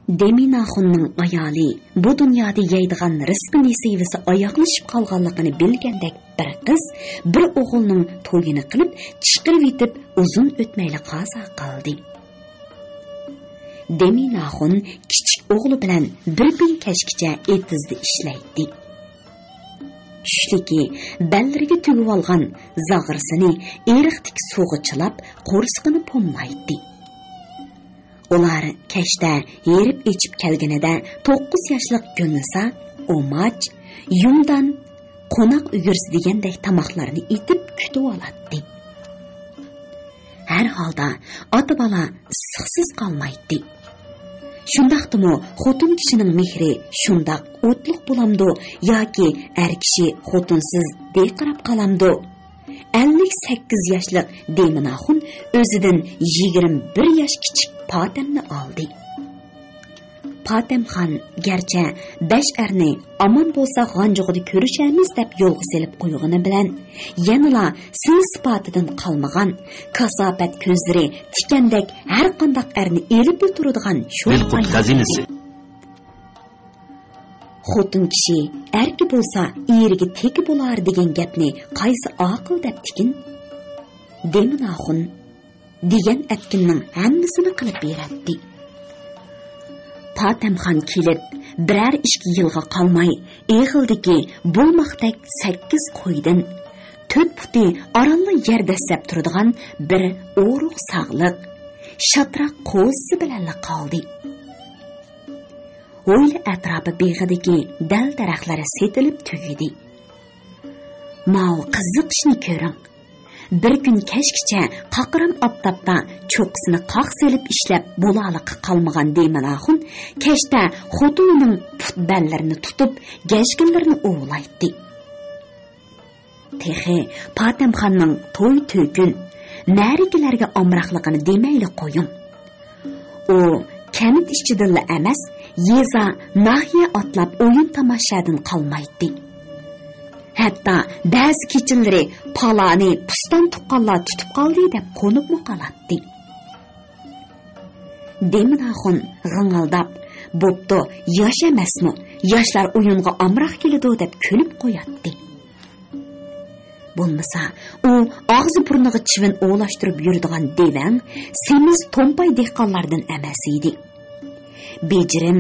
Deminaxunning ayoli bu dunyoda yeydigan rizqi nesivisi oyoqlashib qolganligini bilgandek bir qiz bir o'g'ilning to'yini qilib chiqirib yetib uzun o'tmayli qazo qildi. Deminaxun kichik o'g'li bilan bir kun kechgacha etizda ishlaydi. Tushliki ballariga tugib olgan zag'irsini eriqdek suvga chilab qo'rsqini pomlaydi. Ular kechda yerib ichib kelganida 9 yoshli Gulnisa omoch, yumdan, qo'noq ugirsi degandek tamoqlarni etib kutib oladi. Har holda ota-bola issiqsiz qolmaydi. Shundaqdimi xotin kishining mehri shundaq o'tliq bo'lamdi yoki er kishi xotinsiz beqarab qolamdi? 58 yoshli Deminaxun o'zidan 21 yosh kichik Patemni oldi. Patemxon garchi 5 erni omon bo'lsa g'anjug'ida ko'rishamiz deb yo'lga selib qo'yg'ini bilan yanala siz-sifatidan qolmagan kasofat ko'zlari tikandek har qanday erni elib o'tiradigan shu xazinasi. Xotin kishi erki bo'lsa eriga teki bo'lar degan gapni qaysi aql deb tikin? Deminaxun degan atkinning hammasini qilib beradi. Patemxon kelib birer 2 yilga qolmay eg'ildiki bo'lmoqdek 8 qo'ydan 4 puti orolli yerda sap turadigan bir o'ruq sog'liq shatroq qo'zi bilan qoldi. O'yli atrofi beg'idagi dal daraxtlari setilib tugidi. Mao qiziq ishni ko'ring. Bir kun kechgacha qaqram oftobda cho'qqisini qoq selib ishlab bo'laliq qolmagan Deminaxun kechda xotinining put ballarini tutib, gashginlarini ovlaydi. Texi Patemxonning to'y to'kun narikilarga omroqligini demayli qo'ying. U kanit ishchidilla emas, yeza nahiya otlab o'yin tomoshadan qolmaydi. Hatta ba'zi kechinlari palani pustan tuqqanlar tutib qoldi deb qo'nibmi qoladi. Deminaxun g'ing'ildab, "Bo'pti, yosh emasmi? Yoshlar o'yinga omroq keladi" deb kulib qo'yadi. Bo'lmasa, u og'zi burniga chivin o'lashtirib yuradigan devang, semiz to'mpay dehqonlardan emas edi. Bejirim,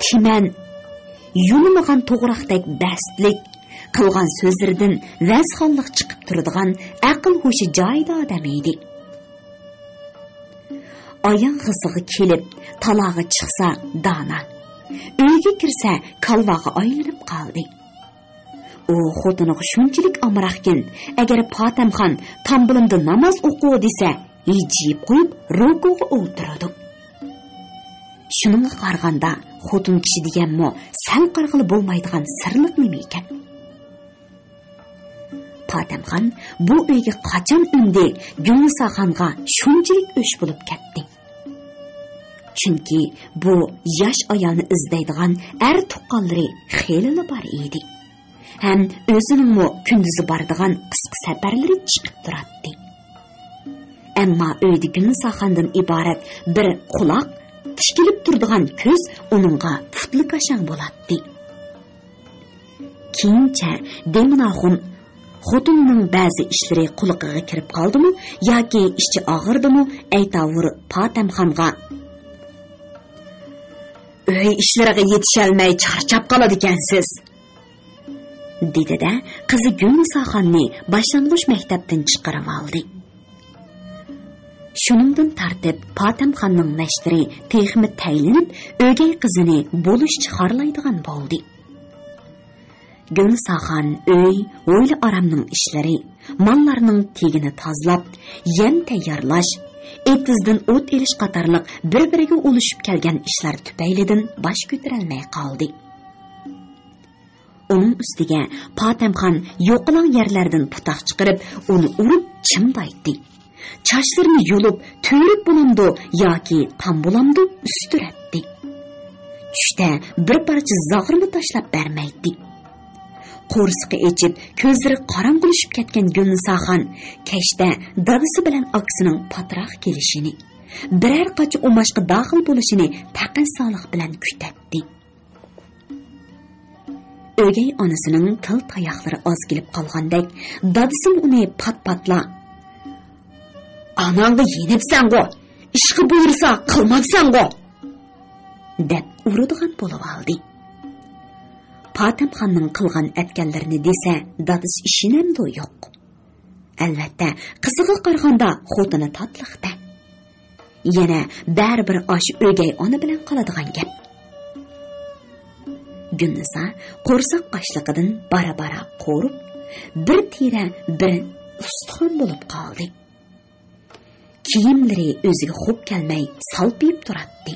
timan, yunilgan to'g'raqdek bastlik qilgan so'zlaridan vazxonlik chiqib turadigan aql hushi joyida odam edi. Oyoq g'isiga kelib, talog'i chiqsa dona, uyga kirsa kalvaga aylanib qoldi. U xotiniga shunchalik amroqkin, agar Patemxon tambilimda namoz o'qi desa, yeyib qo'yib rukuga o'tiradi. Shuningga qaraganda xotin kishi deganmi, sal qarg'ili bo'lmaydigan sirliq nima ekan? Patemxon bu uyga qachon indi Gulnisa xonga shunchalik o'sh bo'lib ketdi. Chunki bu yosh ayolni izlaydigan er tuqqanlari xeyli bor edi. Ham o'zining kunduzi boradigan qisqa safarlari chiqib turadi. Ammo uyda Gulnisa xondan iborat bir quloq, tikilib turadigan ko'z uningga putli qashang bo'ladi. Keyincha Deminaxun xotinining ba'zi ishlari quliqiga kirib qoldimi yoki ishi og'irdimi, aytavur Patemxonga "Uy ishlariga yetisholmay charchab qoladi ekansiz" dedi-da, qizi Gulnisa xonni boshlang'ich maktabdan chiqarib oldi. Shuningdan tartib Patemxonning nashtiri texmi tayinib, o'gay qizini bo'lishchi xorlaydigan bo'ldi. Gulnisa xon o'yli aramning ishlari, mallarning tegini tozlab, yem tayyorlash, etizdan o't elish qatorliq bir-biriga ulashib kelgan ishlar tufaylidan bosh ko'tarolmay qoldi. Uning ustiga Patemxon yo'qolan yerlardan putoq chiqarib, uni urib chimdaydi. Chashlarini yulib, to'rib bo'lamdi yoki qon bo'lamdi ustiratdi. Tushda bir parcha zag'irni tashlab bermaydi. Qo'rsqi echib, ko'zlari qorong'ulashib ketgan Gulnisa xon kechda dadasi bilan aksining patroq kelishini, biror qacha o'mashqa daxil bo'lishini taqinsoqlik bilan kutatdi. O'gay onasining til tayoqlari ozgilib qolgandek, dadisi uni pat-patla "Anangga yenibsan-ku, ishqi buyursa qilmabsan-ku" deb uradigan bo'lib oldi. Patamxonning qilgan atganlarini desa, dadisi ishinamdi yo'q. Albatta, qiziga qaraganda xotini tatliqda. Yana baribir osh o'gay ona bilan qoladigan gap. Gunnisa qo'rsoq qashliqidan bara-bara qo'rib, bir tira bir ustixon bo'lib qoldi. Kiyimlari o'ziga xo'p kelmay salpiyib turardi.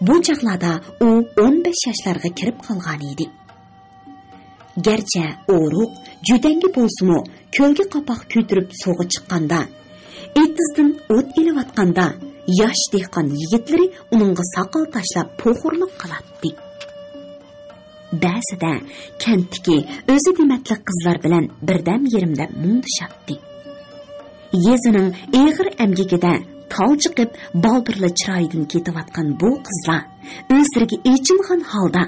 Bu chaqlarda u 15 yoshlarga kirib qolgan edi. Garchi o'ruq judangi bo'lsa-mu, ko'lga qapoq ko'tirib suvga chiqqanda, etizdan o't elayotganda yosh dehqon yigitlari uningga soqol tashlab po'xurlik qiladi. Ba'zida kentdagi o'zi dematli qizlar bilan birdam yerimda mundishadi. Yezining eg'ir amgigida tolchiqib baldırlı chiroyidan ketayotgan bu qizlar o'zlariga echingan holda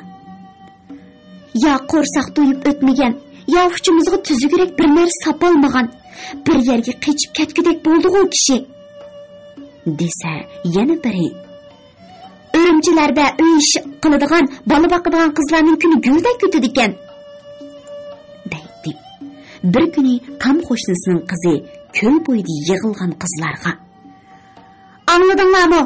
"Ya qo'rsoq to'yib o'tmagan, ya uchimizga tuzugurek bir narsa sapolmagan, bir yerga qechib ketgudek bo'ldi-ku kishi" desa, yana biri "O'rimchilarda uy ishi qiladigan, bola boqadigan qizlarning kuni guldak o'tadi ekan" deydi. Bir kuni tam qo'shnisining qizi ko'l bo'yida yig'ilgan qizlarga "Anladinglarmi?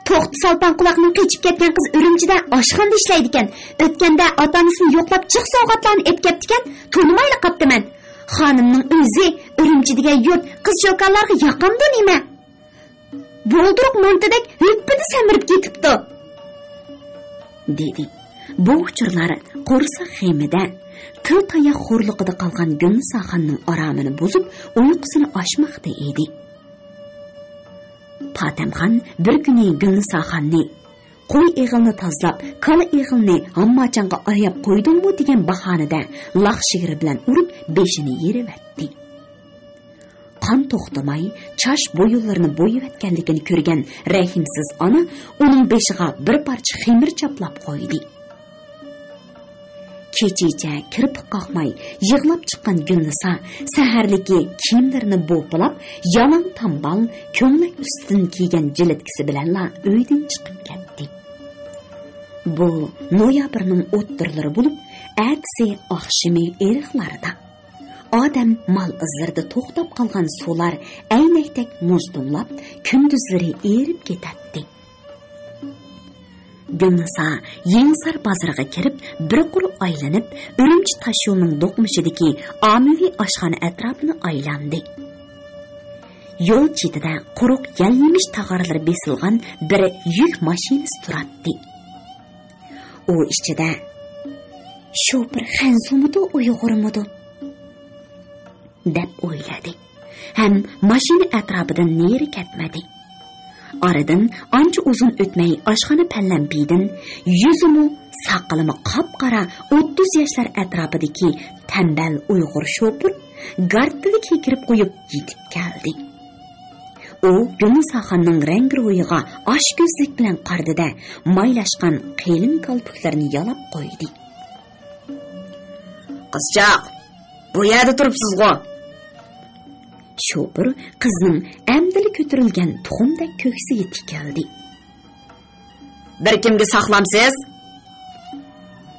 To'xti salpan quloqning qechib ketgan qiz Urumchida oshxonada ishlaydi ekan. O'tganda ota-onasini yo'qlab chiq sovg'atlarni ep ketdi ekan. Tonimayli qaptiman. Xonimning o'zi Urumchidagi yurt qiz sho'kanlarga yoqamdi nima? Bo'ldiruq montadek hüppidi samirib ketibdi" dedi. Bu uchurlar qo'rsoq xemida til tayoq xo'rliqida qolgan Gunnisa xonning oromini buzib, uyqusini ochmoqda edi. Patamxon bir kuni Gunnisa xonni qo'y eg'ilni tozlab, kala eg'ilni hammachanga ayab qo'ydingmi degan bahonada laqshigiri bilan urib beshini yerivatdi. Qon to'xtamay chash bo'yinlarini bo'yayotganligini ko'rgan rahimsiz ona uning beshiga bir parcha ximir chaplab qo'ydi. Kechicha kirpik qoqmay yig'lab chiqqan Gunnisa saharligi kiyimlarini bo'pilab, yalang tambal ko'nglik ustidan kiygan jilitkisi bilanla uydan chiqib ketdi. Bu noyabrning o'ttirlari bo'lib, ertasi oqshimi eriqlarida odam mal izlarida to'xtab qolgan suvlar aynakdek muzdumlab, kunduzlari erib ketadi. Gunnisa Yengsar bozoriga kirib, bir quruq aylanib, Urumchi tosh yo'lining do'qmishidagi omaviy oshxona atrofini aylandi. Yo'l chetida quruq yalmish tag'arlar besilgan bir yuk mashinasi turardi. U ichida "Shu bir xanzumidi, uyg'urmidi?" deb o'yladi. Ham mashina atrofidan neri ketmadi. Aradan ancha uzun o'tmay oshxona pallambidan yuzimu saqalimi qop-qora 30 yoshlar atrofidagi tambal uyg'ur shopir gardini kekirib qo'yib yetib keldi. U Gunnisa xonning rangi-ro'yiga osh ko'zlik bilan qardida maylashgan qelin kolpuklarni yalab qo'ydi. "Qizchaq, bu yerda turibsiz-ku?" Shopir qizning amdili ko'tarilgan tuxumdek ko'ksiga tikildi. "Bir kimga saqlamsiz?"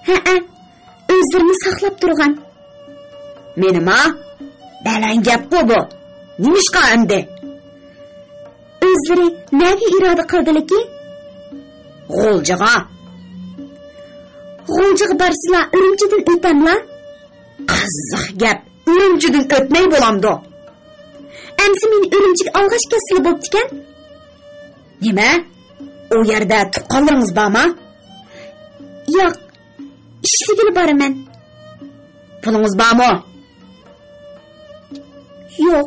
"Ha-a, o'zlarini saqlab turgan." "Menima? Balang gap-ku bu. Nimishqa endi?" "O'zlari nega iroda qildiliki?" "G'o'ljiga." "G'o'ljiga barsizlar, Urumchidan o'tamlar?" "Qiziq gap, Urumchidan o'tmay bo'lamdi." "Amsi meni Urumchiga olg'ash kasili bo'pti ekan." "Nima? U yerda tuqqanlaringiz bormi?" "Yo'q, ishligini boraman." "Pulingiz bormi?" "Yo'q."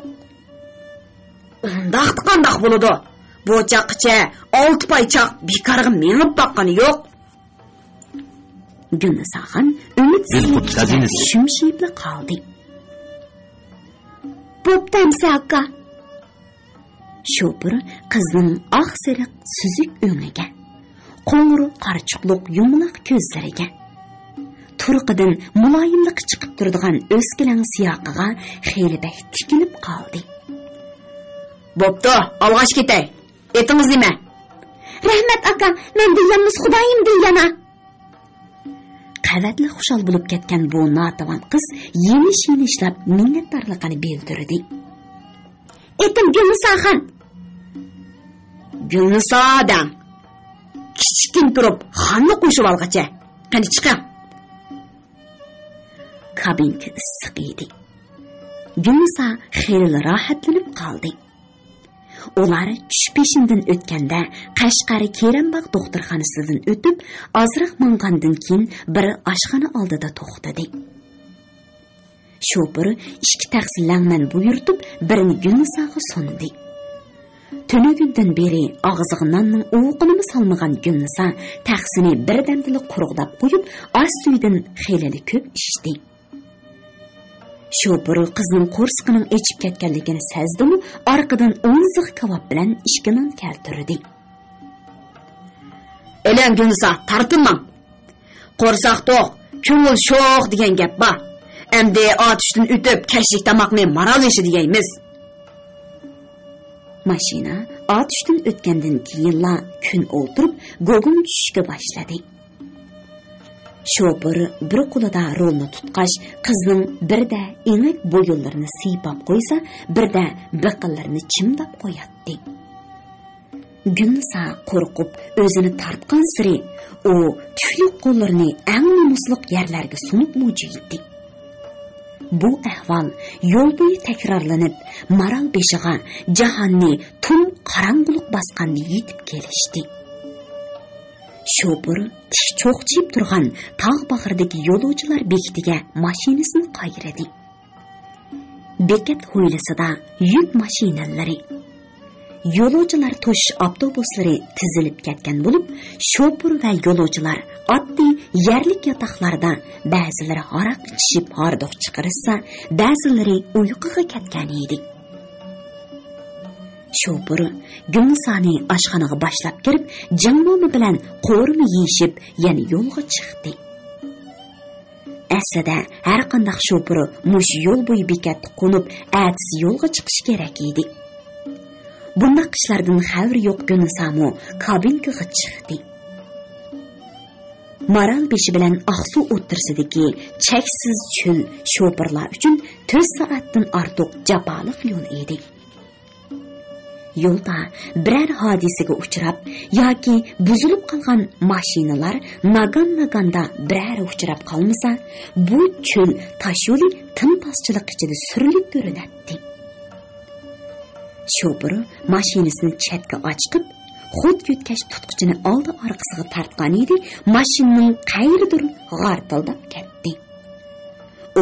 "Undaq qandoq bo'ladi? Bu chaqqicha 6 paychoq bekorga menib boqqani yo'q." Gunnisa xon umidsizlikda shumshib qoldi. "Bo'pti amsa aka." Şopur qizning oq sariq suzuk o'ngiga, qo'ng'ir qarchiqliq yumaloq ko'zlariga, turqidan muloyimlik chiqib turadigan o'skilang siyoqiga xeyli bak tikilib qoldi. "Bo'pti, olg'ash ketay. Etingiz nima?" "Rahmat aka, men deyamiz Xudoyim deyana." Qavatli xushal bo'lib ketgan bu notavan qiz yenish-yenishlab minnatdorligini bildirdi. "Etim Gulnisoxon." "Gulnisodan. Kichkin turib, xonni qo'shib olgacha. Qani chiqing." Kabinka issiq edi. Gulniso xeyli rohatlanib qoldi. Ular tush peshindan o'tganda Qashqar Kerambog' doktorxonasidan o'tib, ozroq mingandan keyin bir oshxona oldida to'xtadi. Shopur ikki taqsilangdan buyurtib, birini Gulnisoga sundi. Tunigundan beri og'ziga nonning uvuqini salmagan Gulniso taqsini birdamdili quruqdab qo'yib, oz suydan xeyli ko'p ichdi. Shopur qizning qo'rsqining echib ketganligini sezdi-mu, orqadan 10 zig kavob bilan ikki non keltirdi. "Elan Gulniso, tartinmang. Qo'rsoq to'q, ko'ngil sho'x degan gap bor. Endi otishdan o'tib, kashlik tomoqni maral yeshi deymiz." Mashina otishdan o'tgandan keyinla kun o'tirib, go'gum tushishga boshladi. Shopur bir qo'lida rolni tutqach, qizning birda eniq bo'yinlarini siypab qo'ysa, birda biqinlarini chimdab qo'yatdi. Gulniso qo'rqib o'zini tortgan siri, u tufli qo'llarini eng nomusliq yerlarga sunib mujiydi. Bu ahvol yo'l bo'yi takrorlanib, maral beshiga jahonni tun qorong'ulik bosganda yetib kelishdi. Shopur tish cho'qchib turgan tog' bag'ridagi yo'lovchilar bekitiga mashinasini qayradi. Bekat hovlisida yuk mashinalari, yo'lovchilar to'sh avtobuslari tizilib ketgan bo'lib, shopur va yo'lovchilar oddiy yerlik yotoqlarda ba'zilari aroq ichib hordiq chiqarsa, ba'zilari uyquga ketgan edi. Shopur Gulnisoni oshxonaga boshlab kirib, jangmomi bilan qo'rmi yeyishib, yana yo'lga chiqdi. Aslida har qanday shopur mush yo'l bo'yi bekatga qo'nib, atis yo'lga chiqish kerak edi. Bunday ishlardan xabar yo'q Gulnisomi kabinkaga chiqdi. Maral beshi bilan Aqsuv o'ttirsidagi cheksiz cho'l shopurlar uchun 4 soatdan ortiq jafoliq yo'l edi. Yo'lda biror hodisaga uchrab yoki buzilib qolgan mashinalar nagan-naganda biror uchrab qolmasa, bu cho'l tashyo'li tinpaschilik ichida surilib ko'rinadi. Shopur mashinasini chetga ochqib, xud yutkash tutqichini oldi orqasiga tortgan edi, mashinaning qayerdir g'artildab ketdi.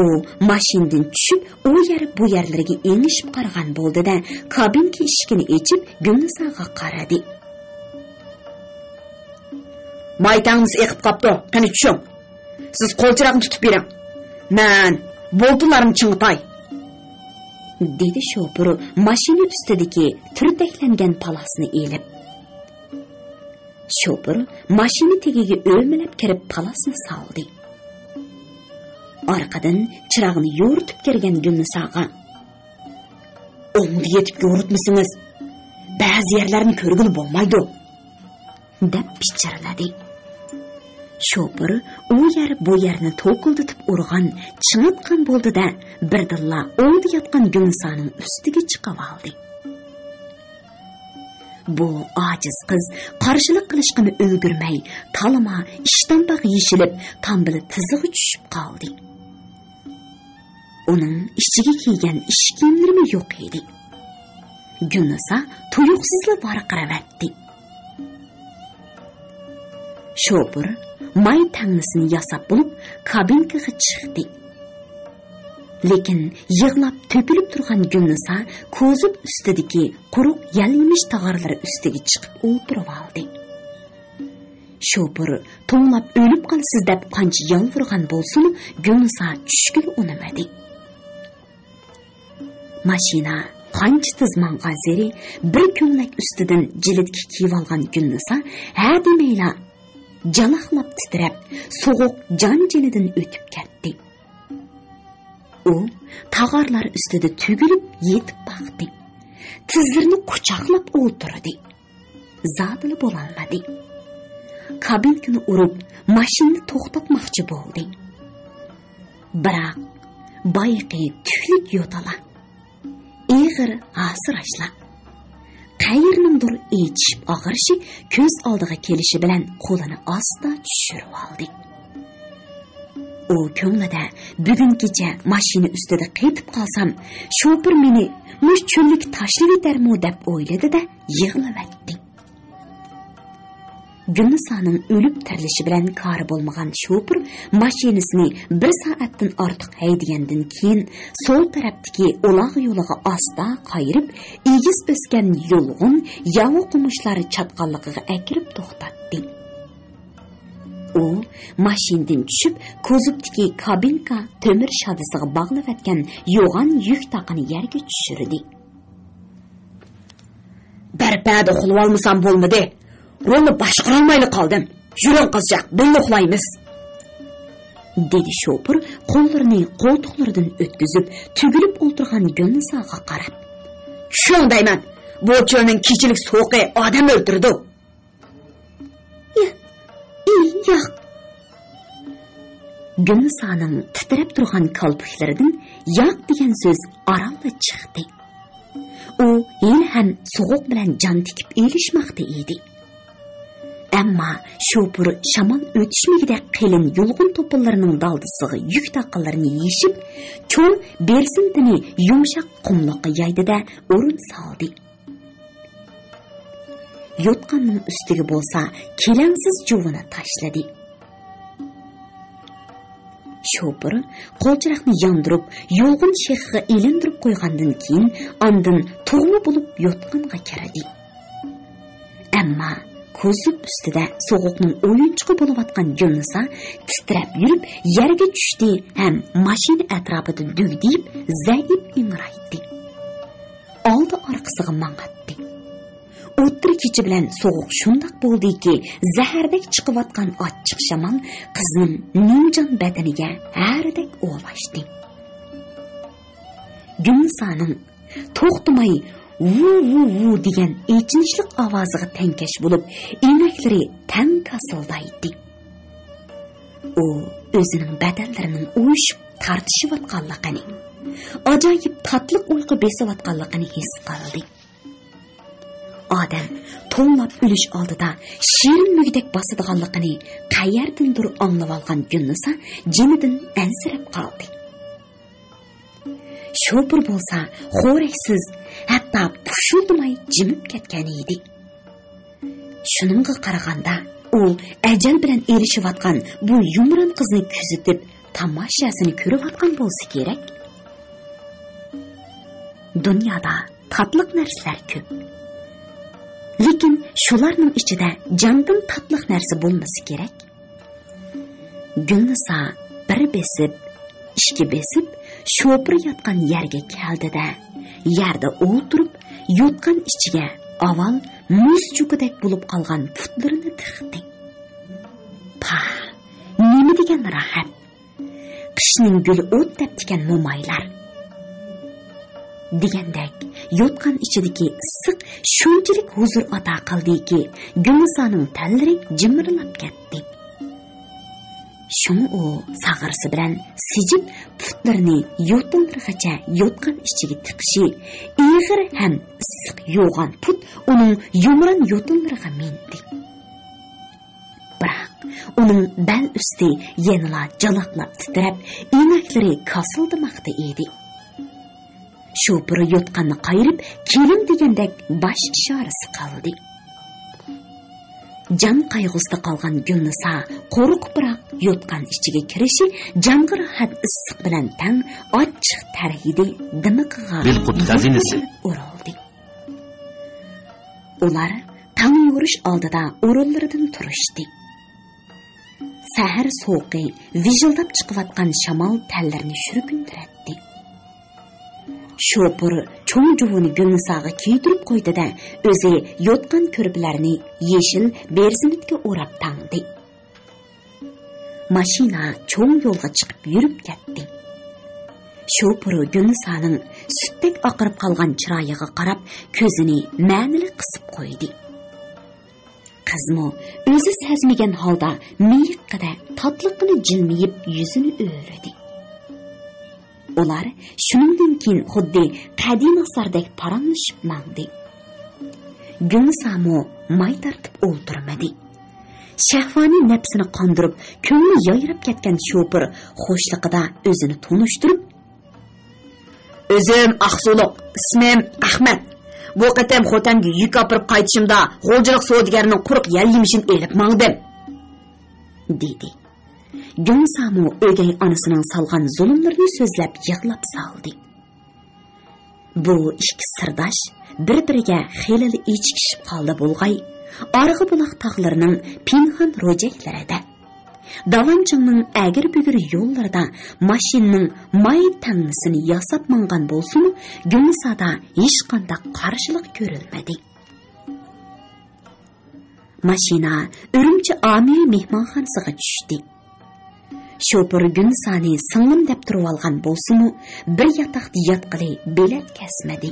U mashinadan tushib, u yer bu yerlarga engishib qargan bo'ldi-da, kabinka eshigini ochib, Gulnisoga qaradi. "Maytangiz eqib qopti, qani tushing. Siz qo'lchiroqni tutib bering. Men boltlarni chingitay." dedi shopur mashina ustidagi turtaklangan palasni elib. Shopur mashina tagiga o'rmalab kirib palasni soldi. Orqadan chirog'ini yo'ritib kirgan Gulnisoga, "O'ngni yetib yo'ritmisiniz? Ba'zi yerlarni ko'rgil bo'lmaydi", deb pichirladi. Shopur u yer bu yerni to'qildatib urgan, chingitgan bo'ldi-da, birdilla o'ngda yotgan Gulnisoning ustiga chiqib oldi. Bu ojiz qiz qarshilik qilishga ulgurmay, talama ishtonbaq yeshilib, tambili tizig'i tushib qoldi. Uning ichiga kiygan ish kiyimlari yo'q edi. Gulniso tuyuqsizla varqiravatdi. Shopur may tangnisini yasab bo'lib, kabinkaga chiqdi. Lekin yig'lab to'kilib turgan Gulniso ko'zib ustidagi quruq yalimish tag'arlari ustiga chiqib o'tirib oldi. Shopur to'nglab o'lib qolsiz deb qancha yolvurgan bo'lsin, Gulniso tushgil unamadi. Mashina qancha tizmangan zeri bir ko'nglak ustidan jilidga kiyib olgan Gulnisa ha demayla jalaqlab titrab so'g'uq jon-jinidan o'tib ketdi. U tag'arlar ustida tugilib yetib baqdi. Tizlarini quchoqlab o'ltirdi. Zadili bo'lolmadi. Kabinkani urib, mashinani to'xtatmoqchi bo'ldi. Biroq bayiqi tuflik yo'tala. Eg'ir asirashla. Qayerningdir echishib og'irishi ko'z oldiga kelishi bilan qo'lini asta tushirib oldi. U ko'nglida bugun kecha mashina ustida qaytib qolsam, shofir meni mush cho'llik tashlab etarmi deb o'yladi-da, yig'lavatdi. Gulnisaning o'lib tirilishi bilan kori bo'lmagan shofir mashinasini 1 soatdan ortiq haydagandan keyin so'l tarafdagi uloq yo'liga asta qayirib, egiz o'sgan yo'lg'un yavu qumushlari chatqanligiga akirib to'xtatdi. U mashinadan tushib, ko'zubdagi kabinka temir shadisiga bog'lab atgan yo'g'on yuk taqini yerga tushirdi. "Barpada uxlab olmasam bo'lmadi. Rolni boshqara olmay qoldim. Yuring qizchaq, birga uxlaymiz." dedi shofir qo'llarini qo'ltiqlaridan o'tkazib, tugilib o'tirgan Gulnisaga qarab. "Shundayman. Bu cho'lning kechilik so'qi odam o'ldirdi." "Yo'q." Gulnisaning titrab turgan kalpuklaridan "yo'q" degan so'z aralda chiqdi. U yana ham so'g'uq bilan jon tikib elishmoqda edi. Ammo shofir shamol o'tishmagida qilin yulg'un to'pinlarining daldisiga yuk taqinlarini yeshib, cho'l bersintini yumshoq qumliqqa yaydida o'rin soldi. Yotqanning ustiga bo'lsa, kelamsiz juvini tashladi. Shofir qo'lchiroqni yondirib, yulg'un shexiga ilindirib qo'ygandan keyin ondan tug'ma bo'lib yotqanga kirdi. Ammo ko'zib ustida so'g'uqning o'yinchiqi bo'layotgan Gulnisa titrab yurib yerga tushdi ham mashina atrofida dugdib zaif ingraydi. Oldi orqasiga mang'atdi. O'tir kechi bilan so'g'uq shundoq bo'ldiki, zahardek chiqayotgan ochiq shamol qizning nimjon badaniga hardek o'lashdi. Gulnisaning to'xtamay vu degan echinishlik ovoziga tankash bo'lib, emaklari tan kasildaydi. U o'zining badallarining uyushib tartishayotganligini, ajoyib tatliq uyqu besayotganligini his qildi. Odam to'nlab o'lish oldida shirin mugdek bosadiganligini qayerdandir anglab olgan Gulnisa jinidan ansirab qoldi. Shofir bo'lsa, xo'raksiz, hatto pushulmay jimib ketgan edi. Shuningga qaraganda, u ajal bilan erishayotgan bu yumron qizni kuzatib, tamoshasini ko'rayotgan bo'lsa kerak. Dunyoda tatliq narsalar ko'p. Lekin shularning ichida jondan tatliq narsa bo'lmasa kerak. Gulnisa bir besib, ishga besib, shofir yotgan yerga keldi-da, yerda o'ltirib, yotgan ichiga avval muz chukidek bo'lib qolgan putlarini tiqdi. Nima degan rahat. Qishning guli o't teptigan mo'maylar. Degandek, yotgan ichidagi issiq shunchalik huzur ato qildiki, Gulnisaning tallari jimirlab ketdi. Shuni u sag'irsi bilan sijib putlarini yo'tinlargacha yotgan ichiga tiqishi, eg'ir ham issiq yo'g'on put uning yumron yo'tinlariga mindi. Biroq uning bel usti yanala jalaqlab titrab, emaklari kasildimoqda edi. Shofir yotganni qayirib, keling degandek bosh ishorasi qildi. Jon qayg'usida qolgan Gulnisa qo'rqib biroq yotgan ichiga kirishi jonga rahat issiq bilan tang ochiq tarhidi dimiqiga Bilqut xazinasi urildi. Ular tong yurish oldida o'rinlaridan turishdi. Sahar so'qi vijildab chiqayotgan shamol tallarini shurkuntiratdi. Şopur çoğun juvuni Gülnisaga kiydirip qo'ydi-da, o'zi yotgan ko'rplarni yeshil berzimitga o'rab tangdi. Mashina cho'ng yo'lga chiqib yurib ketdi. Şopur Gülnisaning sutdek oqirib qolgan chiroyiga qarab, ko'zini ma'nili qisib qo'ydi. Qizmi o'zi sezmagan holda miyiqqida tatliqini jilmiyib yuzini o'rdi. Ular shuningdan keyin xuddi qadim asardek paranglashib mangdi. Gülnisamo may tartib o'ltirmadi. Shahvoniy nafsini qondirib, ko'ngli yayrab ketgan Şopur xo'shliqida o'zini tunishtirib, "O'zim Aqsuliq, ismim Ahmad. Bu qatam xotamga yuk olib qaytishimda g'o'jilik savdogarining quruq yallimishini elib mangdim" dedi. Gülnisamo o'gay onasining salgan zulmlarini so'zlab yig'lab saldi. Bu ikki sirdosh bir-biriga xelali ichkishib qoldi bo'lg'ay. Arg'i buloq tog'larining pinhon ro'jaklarida, Davanchingning agir-bugir yo'llarida mashinaning may tangnisini yasab mangan bo'lsin, Gülnisada hech qanday qarshilik ko'rilmadi. Mashina Urumchi Amiy mehmonxonasiga tushdi. Şopur Gülnisani singlim deb turib olgan bo'lsin-u, bir yotoqda yotqili belat kesmadi.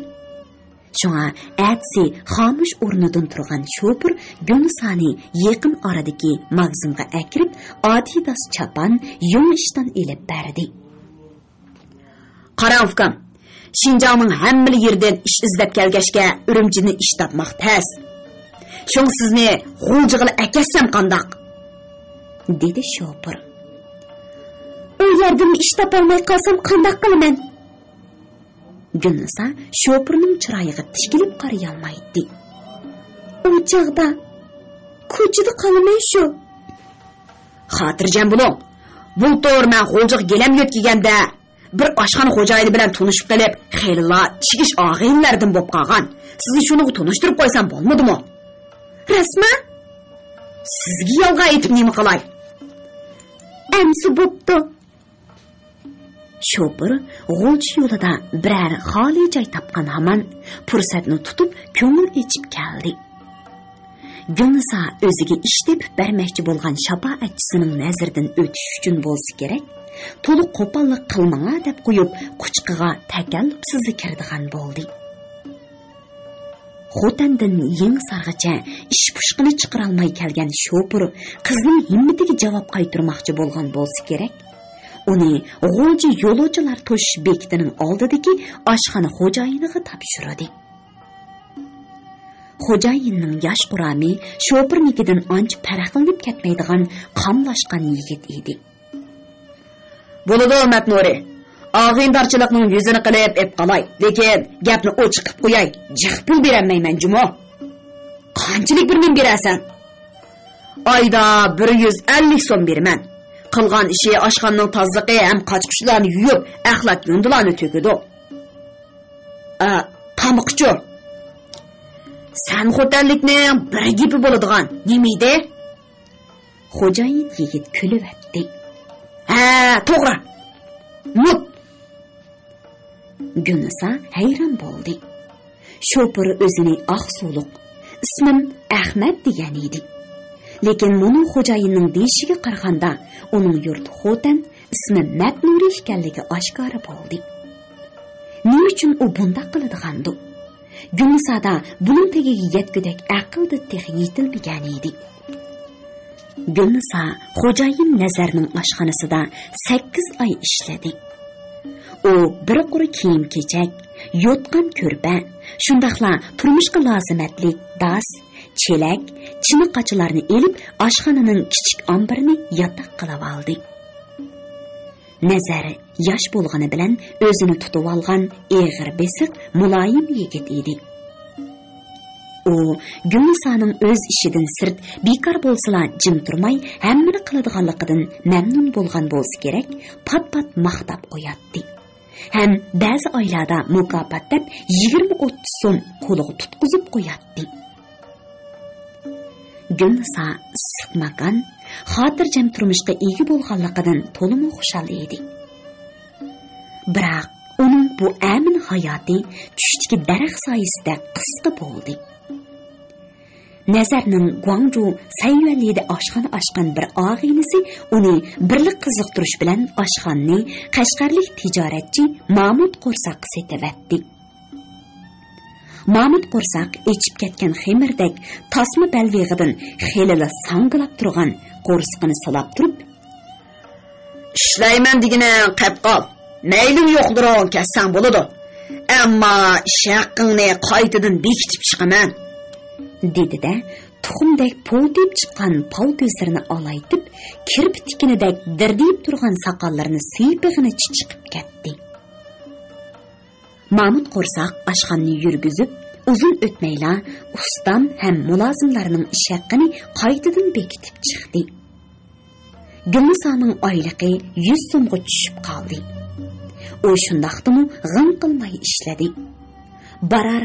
Şoňa ätsi xomush o'rnidan turgan Şopur Gülnisani yaqin aradagi magazinga akirib, Adidas chapan yung ishdan elib berdi. "Qarang ukam, Şinjanning hamma yerdan ish izlab kelgashga Urumchini ish topmoq tas. Şoň sizni g'o'jig'ili akassam qandaq?" dedi Şopur. "U yerdan ish topolmay qolsam qandaq qilaman?" Gülnisa Şopurning chiroyiga tikilib qaraya olmaydi. "U chaqda ko'chada qolaman shu." "Xotirjam bo'ling. Bultor men g'o'jiq gelam yo'tkiganda bir oshxona xo'jayini bilan tunishib qilib, xeyla chiqish og'ayinlardan bo'lib qolgan. Sizni shuni tunishtirib qo'ysam bo'lmadimi?" "Rasman? Sizga yolg'on aytib nima qilay?" "Amsi bo'pti." Şopur g'o'lchi yo'lida biror xoli joy topgan hamon fursatni tutib ko'ngil ichib keldi. Gülnisa o'ziga ish tepib bermoqchi bo'lgan shafoatchisining nazaridan o'tish uchun bo'lsa kerak, to'liq qo'pollik qilmanga deb qo'yib, quchqiga takallufsiz kirdigan bo'ldi. Xotandan yeng sarg'icha ish pushqini chiqara olmay kelgan Şopur qizning himmatiga javob qaytarmoqchi bo'lgan bo'lsa kerak, uni g'o'lchi yo'lovchilar to'shish bekitining oldidagi oshxona xo'jayiniga topshirdi. Xo'jayinning yosh qurami Şopurnikidan ancha farqlanib ketmaydigan qamlashgan yigit edi. "Bo'ladi, Matnuri. Og'indarchilikning yuzini qilib ep qolay, lekin gapni ochiq qilib qo'yay. Jiq pul bermayman, jumo." "Qanchalik bir men berasan?" "Oyda 150 so'm beraman. Qilgan ishi oshxonaning tozaligi ham qochqishlarni yuyib, axlat yundilarni to'kidi." "Tamoqchi. Sen xo'tanlikning bir gipi bo'ladigan, nima-edi?" Xo'jayin yigit kulib aytdi. "Ha, to'g'ri. Mut." Gülnisa hayron bo'ldi. Şopur o'zini Aqsuliq, ismim Ahmad degan edi. Lekin muning xo'jayinning deyishiga qaraganda, uning yurti Xotan, ismi Matnuri ekanligi oshkora bo'ldi. Nima uchun u bunday qiladigandu? Gülnisada buning tagiga yetgudak aqlda tex yetilmagan edi. Gülnisa xo'jayin Nazarning oshxonasida 8 oy ishladi. U bir quri kiyim-kechak, yotgan ko'rpa, shundaqla turmushga lozimatli das, chelak, chiniqachilarni elib, oshxonaning kichik ombirini yotoq qilib oldi. Nazari yosh bo'lgani bilan o'zini tutib olgan eg'ir besiq, muloyim yigit edi. U Gülnisaning o'z ishidan sirt bekor bo'lsalar jim turmay, hammani qiladiganligidan mamnun bo'lgan bo'lsa kerak, pat-pat maqtab qo'yatdi. Ham ba'zi oylarda mukofot deb 20-30 so'm qo'liga tutqizib qo'yatdi. Gülnisa issiq makon, xotirjam turmushga ega bo'lganligidan to'liq xushal edi. Biroq uning bu amin hayoti tushdagi daraxt soyasida qisqa bo'ldi. Nazarning Guangzhou Sayuanlida oshxona ochgan bir og'aynisi uni birlik qiziqtirish bilan oshxonni Qashqarlik tijoratchi Mahmud Qo'rsaqqa setavatdi. Mahmud Qo'rsaq echib ketgan xemirdek tasma balvig'idan xelila sangilab turgan qo'rsqini salab turib, "Ishlayman degina qap qol. Maylim yo'qdir, kassan bo'ladi. Ammo ish haqqingni qaytadan bekitib chiqaman." dedi-da, tuxumdek po'ltib chiqqan pal ko'zlarini olaytib, kirpi tikinidek dirdiyib turgan soqollarini siypig'ini chiqib ketdi. Mahmud Qo'rsaq oshxonni yurgizib, uzun o'tmayla ustam ham mulozimlarning ish haqqini qaytadan bekitib chiqdi. Gulnisoning oyligi 100 so'mga tushib qoldi. U shundaqdimi g'im qilmay ishladi. Barar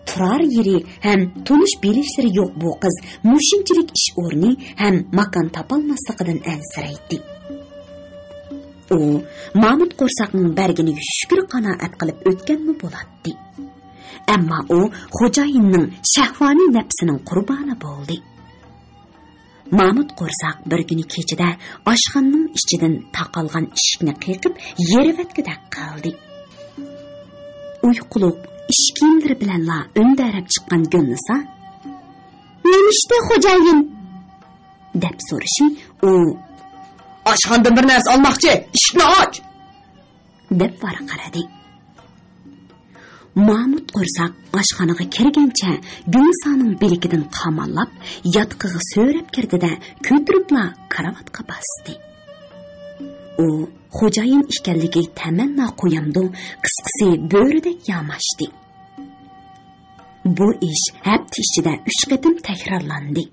turar yeri ham tunish bilishlari yo'q bu qiz mushinchilik ish o'rni ham makon topolmasligidan ansiraydi. U Mahmud Qo'rsaqning bergini shukr qanoat qilib o'tganmi bo'ladi. Ammo u xo'jayinning shahvoniy nafsining qurboni bo'ldi. Mahmud Qo'rsaq bir kuni kechida oshxonaning ichidan taqalgan eshikni qiqib yerivatgidek qildi. Uyquliq ish kiyimlari bilan undarab chiqqan Gulnisa, "Nemishda xo'jayin?" deb so'rashi, u "Oshxonadan bir narsa olmoqchi, eshikni och!" deb varaqaradi. Mahmud Qo'rsaq oshxonaga kirgancha Gulnisoning bilikidan qamallab, yotqig'i so'rab kirdi-da, ko'tiribla karavotga bosdi. U xo'jayin ekanligi tamanno qo'yamdi, qisqasi bo'ridek yamashdi. Bu ish hafta ichida 3 qatim takrorlandi.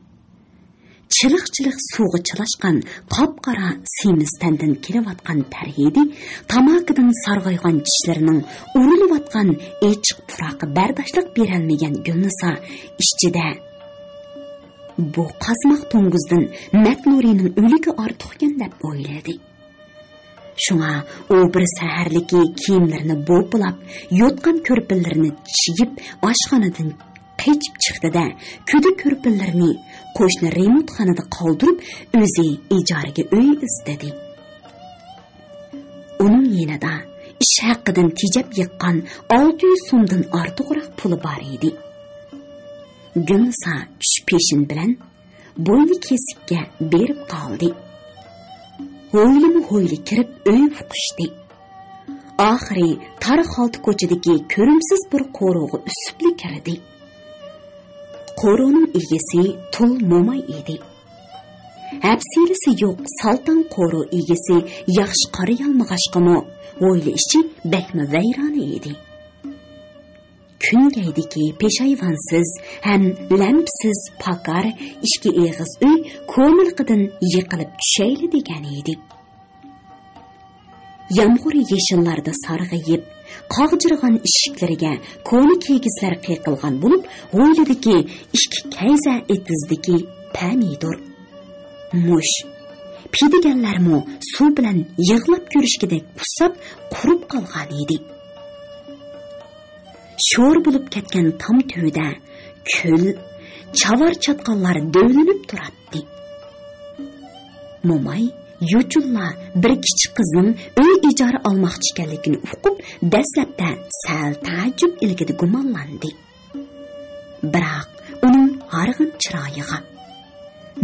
Chiliq-chiliq suvga chilashgan qop-qora semiztandan kelayotgan tarhidi, tamakidan sarg'aygan tishlarining urilayotgan echiq puroqi bardoshlik berolmagan Gulnisa ichida bu qazmoq to'ng'izdan Matnurining o'ligi ortiqgan deb o'yladi. Shunga u bir saharligi kiyimlarini bo'pilab, yotgan ko'rpinlarini chiyib, oshxonadan qaytib chiqdi-da, ko'di ko'rpinlarini qo'shni remontxonada qoldirib, o'zi ijaraga uy istadi. Uning yanada ish haqqidan tejab yiqqan 600 so'mdan ortiqroq puli bor edi. Gulnisa tush peshin bilan bo'yni kesikka berib qoldi. Ho'yli kirib uy fuqishdi. Oxiri tar xalta ko'chadagi ko'rimsiz bir qo'rug'i usibli kirdi. Qo'roning egasi Tul Mo'may edi. Hapsilisi yo'q saltan qo'ro egasi yaxshi qarayolmag'ashqimi, o'yli ishi bakma vayrona edi. Kungaydiki peshayvonsiz ham lampsiz pakar ishki eg'iz uy ko'milqidan yiqilib tushayli degan edi. Yomg'ir yeshillarda sarg'ayib, qog'jirg'an eshiklariga ko'ni kegizlar qiqilgan bo'lib, o'ylidiki ikki kayza etizdiki pomidor, mush, pidiganlarmi suv bilan yig'lab ko'rishgidek pusab qurib qolgan edi. Sho'r bo'lib ketgan tom tuvida kul, chavar chatqonlar dövlinib turadi. Mo'may Yuchulla bir kichik qizning uy ijara olmoqchi ekanligini uqib, dastlabda sal taajjub ilgida gumonlandi. Biroq uning harg'in chiroyiga,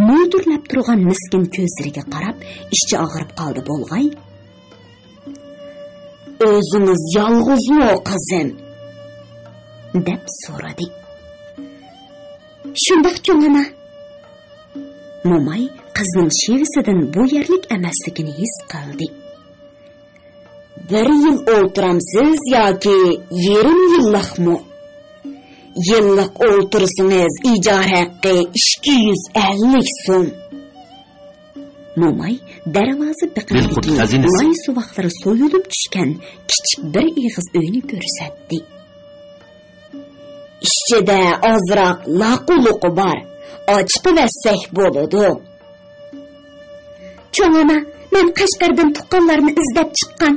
mo'ldirlab turgan miskin ko'zlariga qarab, ishchi og'rib qoldi bo'lg'ay. "O'zingiz yolg'izmi, qizim?" deb so'radi. "Shundoq cho'ngana." Mo'may qizning shevisidan bu yerlik emasligini his qildi. "1 yil o'ltiramsiz yoki 20 yillikmi? Yillik o'ltirsangiz ijara haqqi 250 so'm." Mo'may darvoza biqindagi loy suvoqlari so'yilib tushgan kichik bir eg'iz uyni ko'rsatdi. "Ichida ozroq laquluqi bor. Ochib versak bo'ladi." "Cho'ngona, men Qashqardan tuqqanlarni izlab chiqqan."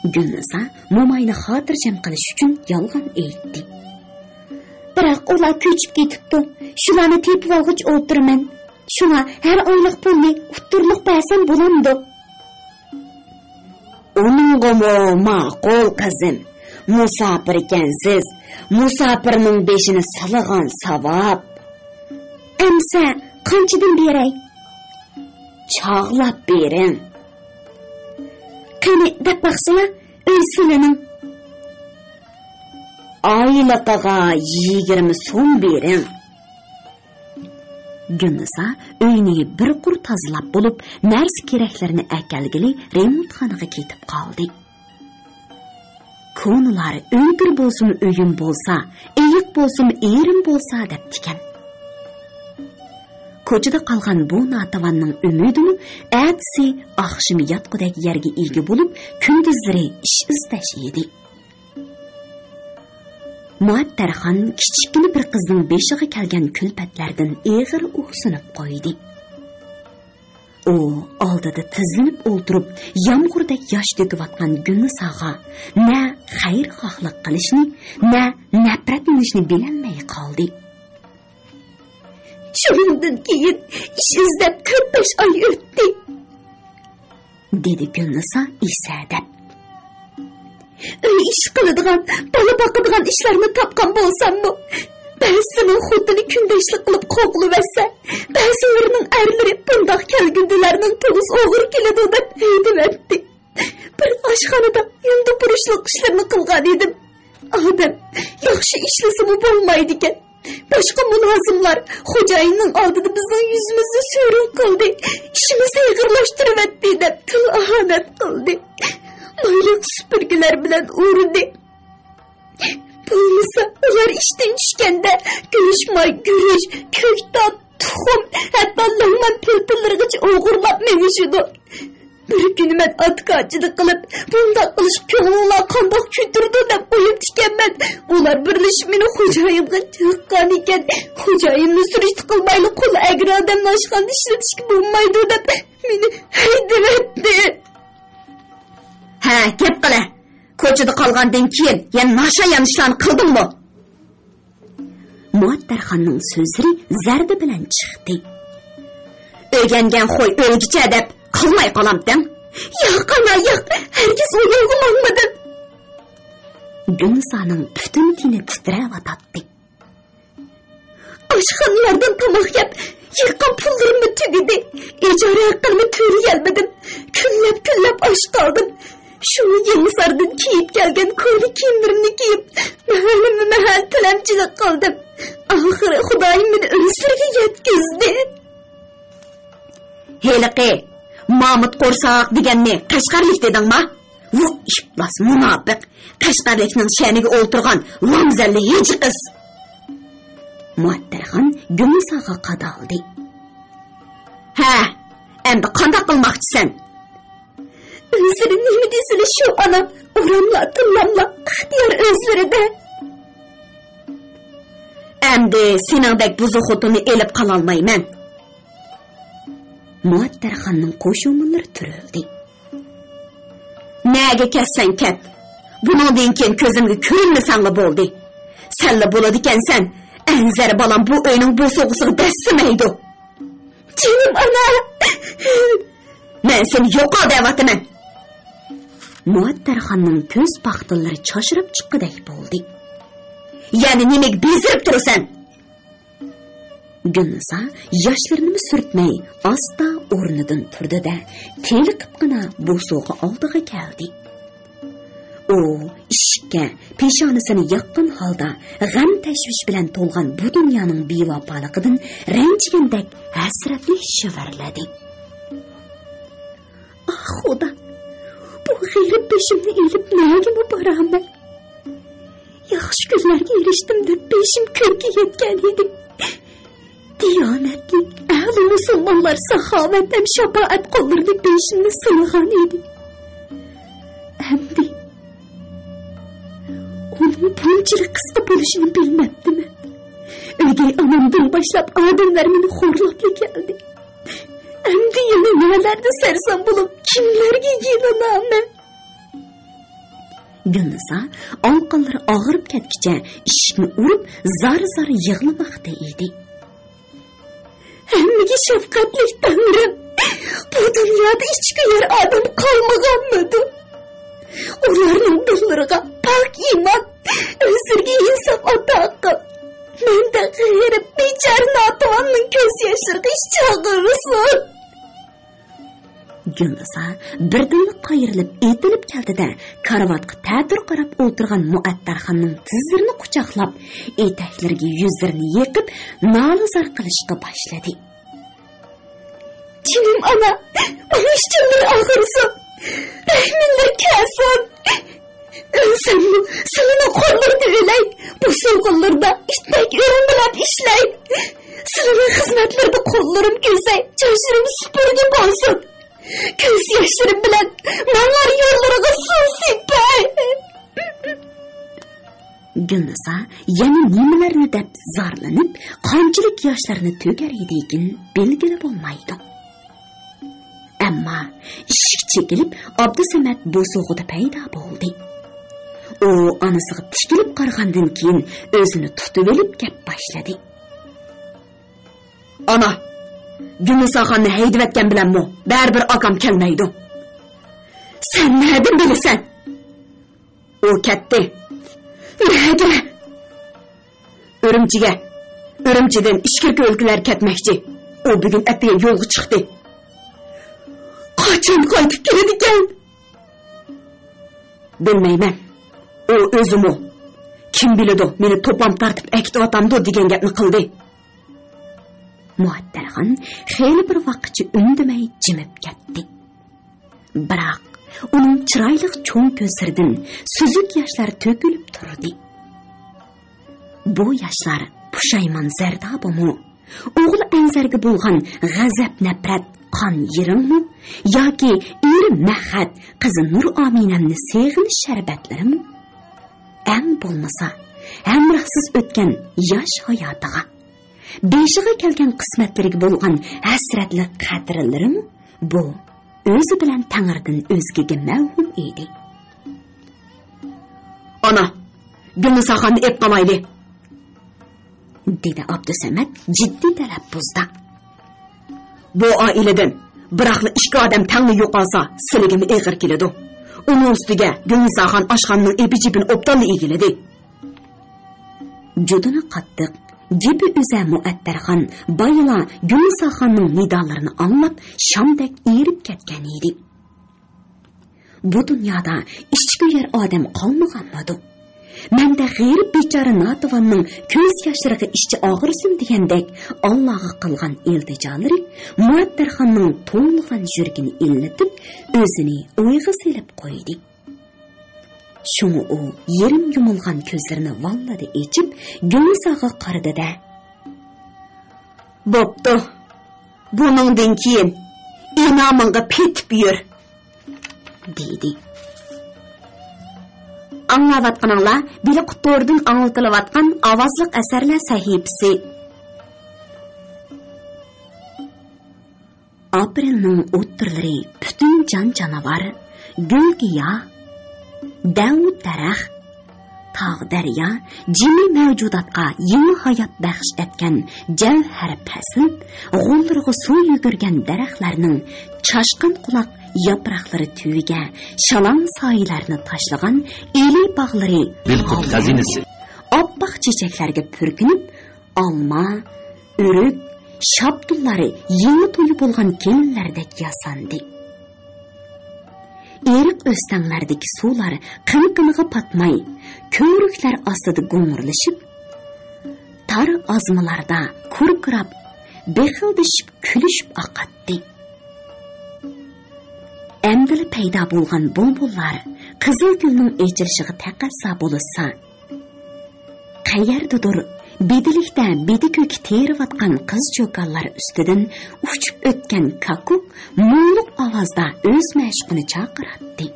Gulnisa mo'mayni xotirjam qilish uchun yolg'on aytdi. Biroq ular ko'chib ketibdi. Shularni tepib olg'ich o'tirman. Shunga har oylik pulni uturliq bersam bo'lamdi. Uningga ma'qul qizim. Musafir ekansiz. Musafirning beshini salag'an savob. Amsa qanchadan beray? Chog'lab bering. Qani deb baqsana, o'ysilaning. Oyliqiga 20 so'm bering. Gulnisa uyni bir qur tozalab bo'lib, narsa keraklarini akalgili remontxonaga ketib qoldi. Ko'nlari o'ngir bo'lsin, uyim bo'lsa, eyiq bo'lsin, erim bo'lsa deb tikan. Ko'chada qolgan bu natavanning umidini atsi oqshimi yotqidagi yerga ega bo'lib, kunduzlari ish izlash edi. Muattarxon kichikgina bir qizning beshiga kelgan kulpatlardan eg'ir o'ksinib qo'ydi. U oldida tizilib o'ltirib, yomg'irda yosh to'kayotgan Gulnisaga na xayrxohlik qilishni, na nafratlanishni bilolmay qoldi. Shundan keyin ish izlab 45 oy o'tdi, dedi Gulnisa isadab. Uy ish qiladigan, bola boqadigan ishlarni topgan bo'lsam-mu, ba'zining xotini kundashlik qilib qo'g'liversa, ba'zilarining erlari bundoq kelgundilarning to'g'ris o'g'ir keladi deb aytibdi. Bir oshxonada yunda burishliq ishlarni qilgan edim. Odam yaxshi ishlasimi bo'lmaydi ekan. Boshqa mulozimlar xo'jayinning oldida bizning yuzimizni so'rin qildi, ishimizni yig'irlashtiribdi deb til-ahonat qildi. Mayliq supurgilar bilan urdi. Bo'lmasa ular ishdan tushganda go'shmoy, guruch, ko'ktot, tuxum, hatto lag'mon pilpillargacha o'g'irlab menishidi. Bir kuni men otqochilik qilib, bundoq qilish ko'nglimga qandoq ko'tirdi deb o'yib tikanman. Ular birlashib meni xo'jayinga chiqqan ekan. Xo'jayinni surishti qilmayli qo'l agri odamni oshxonada ishlatishga bo'lmaydi deb meni haydabdi. Ha, gap qila. Ko'chada qolgandan keyin yana nashayan ishlarni qildingmi? Muattarxonning so'zlari zarda bilan chiqdi. O'rgangan qo'y o'lgicha deb qilmay qolamdan. Yo'q, ana yo'q, hargiz o'ylaolmadim. Gulnisaning butun tini titrayotdi. Oshxonalardan tomoq yeb, yiqqan pullarimni tugadi. Ijara haqqimni to'layolmadim. Kunlab osh qoldim. Shu Yemisardan kiyib kelgan ko'li kiyimlarimni kiyib, mahal tilamchilik qildim. Oxiri Xudoyim meni o'lsirga yetkazdi. Heliqi, Mahmud Qo'rsoq deganni Qashqarlik dedingmi? Vu iflos munofiq, Qashqarlikning shaniga o'ltirgan lomzalli hech qiz. Muattarxon Gulnisaga qadaldi. Ha, endi qanday qilmoqchisan? O'zlari nima desili shu ana, uramlar, tillamlar, ixtiyor o'zlarida. Endi seningdek buzuq xotini elib qololmayman. Muattarxonning qo'shimlari turildi. Nega ketsan ket? Bundan keyin ko'zimga ko'rinmasangmi bo'ldi. Senla bo'ladi ekansan, anzar balam bu uyning bu so'g'isiga dassamaydi. Jinim ana. Men seni yo'qol deyapman. Muattarxonning ko'z paxtillari choshirib chiqqidek bo'ldi. Ya'ni nimaga bezirib turasan? Gulnisa yoshlarini surtmay asta o'rnidan turdi-da, teliqibgina bo'suqi oldiga keldi. U ishga peshonasini yoqqan holda g'am tashvish bilan to'lgan bu dunyoning bevafoligidan ranjigandek hasratli shivirladi. Ah, Xudo, bu g'ayrat beshimni elib nega boraman? Yaxshi kunlarga erishdim deb beshim ko'kka yetgan edim. Diyonatli, ahli musulmonlar saxovat ham shafaat qo'llarini beshimni silagan edi. Endi uning bunchalik qisqa bo'lishini bilmabdimi? O'gay onamdan boshlab odamlar meni xo'rlab keldi. Endi yana nimalarda sarson bo'lib, kimlarga yelanaman? Gülnisa anqanlari og'rib ketkicha eshikni urib zar yig'lamoqda edi. Hammaga shafqatli Tangrim, bu dunyoda hech ko'yar odam qolmaganmidi? Ularning dillariga pok iymon, o'zlariga insof ato qil. Menda g'ayrat bechora Notuvonning ko'z yoshlariga chaqirsin. Gülnisa birdan qayrilib etilib keldi-da, karavotga ta'tir qarab o'tirgan Muattarxonning tizlarini quchoqlab, etaklariga yuzlarini yiqib, nolazor qilishga boshladi. Jinim ana, mana ishimni og'irsin. Rahminlar kelsin. Ölsəmmi, sılını qo'llarida o'lay. Bu so'g'inlarda itdek o'rin bilan ishlay. Sılının xizmatlarida qo'llarim ko'say, chashrim supurgi bo'lsin. Ko'z yoshlarim bilan manlar yo'llariga suv sepay. Gülnisa yana nimalarni deb zorlanib, qanchalik yoshlarini to'kar edikin belgili bo'lmaydi. Ammo eshik chekilib, Abdusamat bo'sug'ida paydo bo'ldi. U onasiga tikilib qaragandan keyin o'zini tutib olib gap boshladi. Ana, Gülnisaxonni haydavatgan bilanmi, baribir akam kelmaydi. Sen neden bilasan? O ketdi. Nega? Urumchidan ishkirka o'lkalar ketmoqchi. O bugun atga yo'lga chiqdi. Qachon qaytib keladi ekan? Bilmayman. O o'zimi kim biladi, meni to'pam tartib aktivatamdi degan gapni qildi. Muattarxon xeyli bir vaqtcha undamay jimib ketdi. Biroq uning chiroyli cho'ng ko'zlaridan suzuk yoshlar to'kilib turdi. Bu yoshlar pushaymon zardobimi, o'g'li Anzarga bo'lgan g'azab nafrat qon yiringmi yoki eri Mahat qizi Nur Ominamni seg'inish sharbatlarimi? Am bo'lmasa, hamrohsiz o'tgan yosh hayotiga, beshiga kelgan qismatlariga bo'lgan hasratli qadrlarimi? Bu o'zi bilan Tangridan o'zgaga ma'lum edi. Ana, Gülnisaxonni ep qamayli, dedi Abdusamat jiddiy talaffuzda. Bu oiladan biroqli ikki odam tangni yo'qolsa, siligimi eg'ir keladi. Uning ustiga Gülnisaxon oshxonning epijibini obdonli egiladi. Judini qattiq gibi o'za Muattarxon bayla Gülnisaxonning nidolarini anglab shamdek erib ketgan edi. Bu dunyoda ishchi odam qolmaganmidi. Menda g'ayri bechora Notuvonning ko'z yoshlariga ishchi og'irsin degandek Allohga qilgan iltijolari Muattarxonning to'lg'an yuragini illatib, o'zini o'yga selib qo'ydi. Shuni u yerim yumilgan ko'zlarini vallada echib, Gülnisaga qaradi-da: "Bo'pti. Buningdan keyin inomingga petib yur", dedi. Anlavatqaninglar Bili Qutordan anglatilayotgan ovozliq asarlar sahifasi. Aprelning o'ttirlari butun jon-jonivar, gul-giyo, davud daraxt, tog' daryo, jimi mavjudotga yangi hayot baxsh etgan javhar fasl, g'uldirg'i suv yugurgan daraxtlarning chashqin quloq yaproqlari tuyiga shalon soylarni tashlagan eli bog'lari Bilqut xazinasi oppoq chechaklarga purkinib, olma, o'rik, shabdullari yangi to'yib bo'lgan kelinlardek yasandi. Eriq o'stanlardagi suvlar qiniqiniga patmay, ko'riklar ostida go'ng'irlashib, tar ozmalarda kurkirab, bexildishib kulishib oqatdi. Emdili paydo bo'lgan bulbullar qizil gulning echilishiga taqassa bo'lsa, qayerdadir bedilikda bedi-ko'k teriyotgan qiz cho'konlar ustidan uchib o'tgan kakuk mo'liq ovozda o'z mashqini chaqiratdi.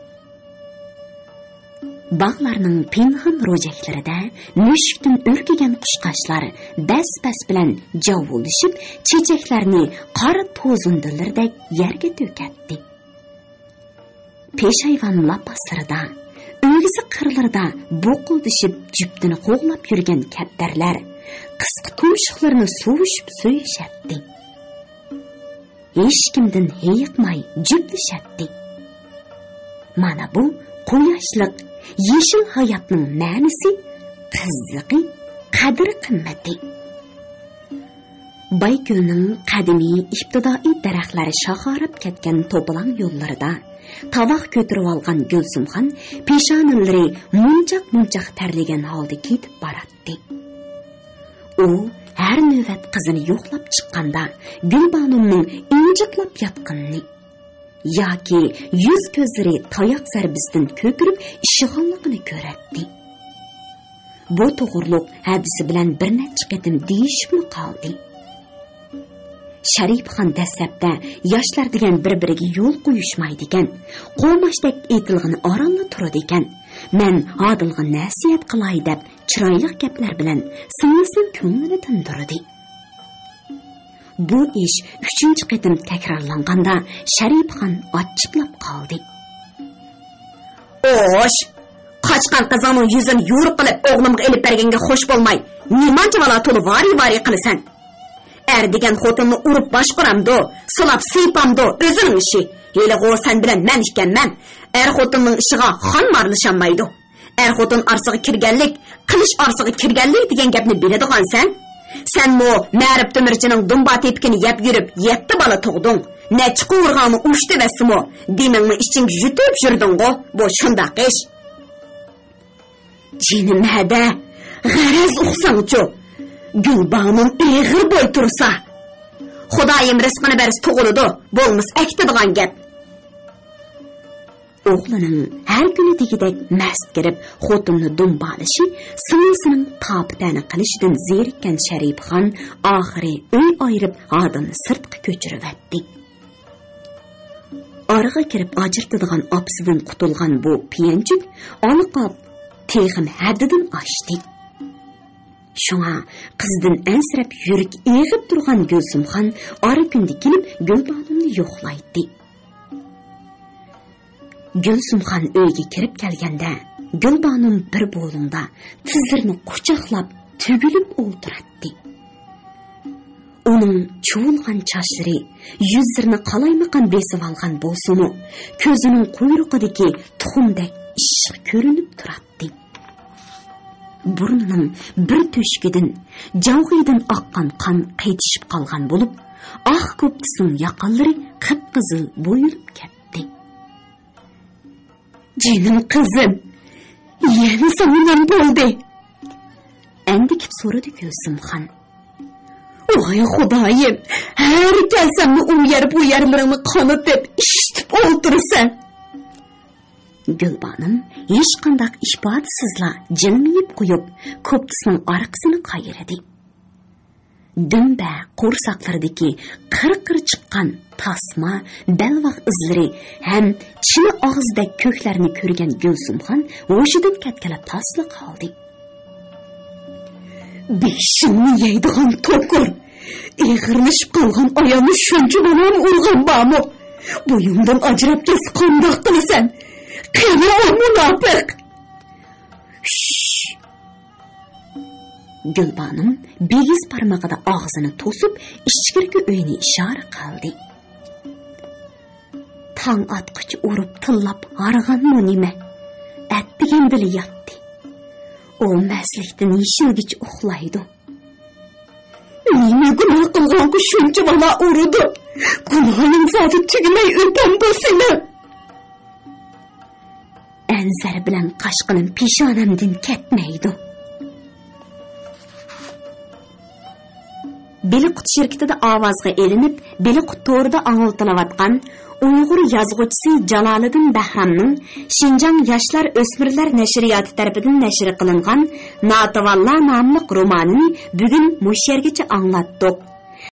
Bog'larning pinhon ro'jaklarida mushukdan o'rkigan qushqashlar bas-bas bilan javvullashib, chechaklarni qora to'zundilardek yerga to'katdi. Peshayvon lapaslarida o'ygisi qirlarida bo'quldishib jüptini qo'g'lab yurgan kaptarlar qisqa tumshuqlarini suvishib so'yishatdi. Hech kimdan hayiqmay jüplishatdi. Mana bu quyoshliq yeşil hayotning ma'nosi, qizig'i, qadri qimmati. Bayko'lning qadimiy ibtidoiy daraxtlari shoxarib ketgan to'polon yo'llarida tovoq ko'tarib olgan Gulsumxon peshonalari munchoq tarlagan holda ketib boradi. U har navbat qizini yo'qlab chiqqanda Gulbanumning injiqlab yotganini yoki yuz ko'zlari tayoq zarbisidan ko'kirib ishg'onligini ko'radi. Bu to'g'riliq hadisi bilan bir necha qatim deyishib qoldi. Sharifxon dastlabda yoshlar degan bir-biriga yo'l qo'yishmaydi ekan, qo'mashdek aytilg'ini oromla turadi ekan. Men Odilga nasihat qilay deb chiroyli gaplar bilan singlisining ko'nglini tindirdi. Bu ish 3-chi qatim takrorlanganda Sharifxon ochiqlab qoldi. "Osh, qochqan qizingning yuzini yo'riq qilib o'g'limga elib berganga xo'sh bo'lmay, nimancha vala to'li vari qilasan? Er degan xotinni urib boshqaramdo, silab siypamdo, o'zining ishi. Heli sen bilan men ekanman. Er xotinning ishiga xon marlishanmaydi. Er xotin orsiga kirganlik, qilish orsiga kirganlik degan gapni biladigan sen. Sen mo Ma'rif Temirchining dumba tepkini yeb yurib, 7 bola tug'ding. Necha qo'rg'onni ushdi vasmo, demingmi iching yutib yurding-ku. Bu shundaq ish. Jinim hada, g'araz uqsangchu. Gulbanum ig'ir bo'y tursa, Xudoyim rizqini berish tug'iladi, bo'lmas aytadigan gap. O'g'lining har kuni degidek mast kirib, xotinni dumbalishi, singlisining topitani qilishidan zerikkan Sharifxon oxiri uy ayirib Odilni sirtqa ko'chiribdi. Oraga kirib ajirtadigan opsidan qutulgan bu piyanchuk olqab teg'im haddidan oshdi. Şuna qizdan ansirab yurak eg'ib turgan Gulsumxon ora kunda kelib Gulbanumni yo'qlaydi. Gulsumxon uyga kirib kelganda Gulbanum bir bo'limda tizirni quchoqlab tugilib o'ltiradi. Uning cho'lg'an chochlari yuzlarini qalaymaqan besib olgan bo'lsa-mu, ko'zining quyruqidagi tuxumdek ishq ko'rinib turadi. Burnining bir to'shkidan javg'idan oqqan qon qaytishib qolgan bo'lib, oq ko'ptisining yaqinlari qip-qizil bo'yilib ketdi. "Jinim qizim, yana samanan bo'ldi?" Endikib so'radi Gulsumxon. "Voy Xudoyim, har kelsamni u yer bu yerlarimni qonitib, ishitib o'ltirsan." Gulbanum hech qanday ifodasizla jilmayib qo'yib, ko'ptisining orqasini qayirdi. Dumba qo'rsaqlaridagi qirqir chiqqan tasma, belvaq izlari ham chini og'zidagi ko'klarni ko'rgan Gulsumxon o'shidan ketgala tasli qoldi. "Beshimni yeydigan to'kur, eg'irlashib qolgan oyog'ini shuncha bilan urgan bormi? Bo'yimdan ajrab kelsa qandoq qilasan? Qani o munofiq!" Gulbanum begiz parmog'ida og'zini to'sib, ichkirgi uyni ishora qildi. Tong otqich urib tillab arg'anmi nima? Atdigan dili yotdi. O maslikdan yeshilgich uxlaydi. Nima gunoh qilgan-ku shuncha bola urdi? Gunohing zoti tugmay o'tam bo'lsin-a. Anzar bilan qashqinim peshonamdan ketmaydi. Beliqut shirkatida ovozga elinib, Beliqut to'rida anglatilayotgan Uyg'ur yozuvchisi Jaloliddin Bahramning Shinjang yoshlar o'smirlar nashriyoti tarafidan nashr qilingan Natavalla nomli romanini bugun mush yergacha anglatdik.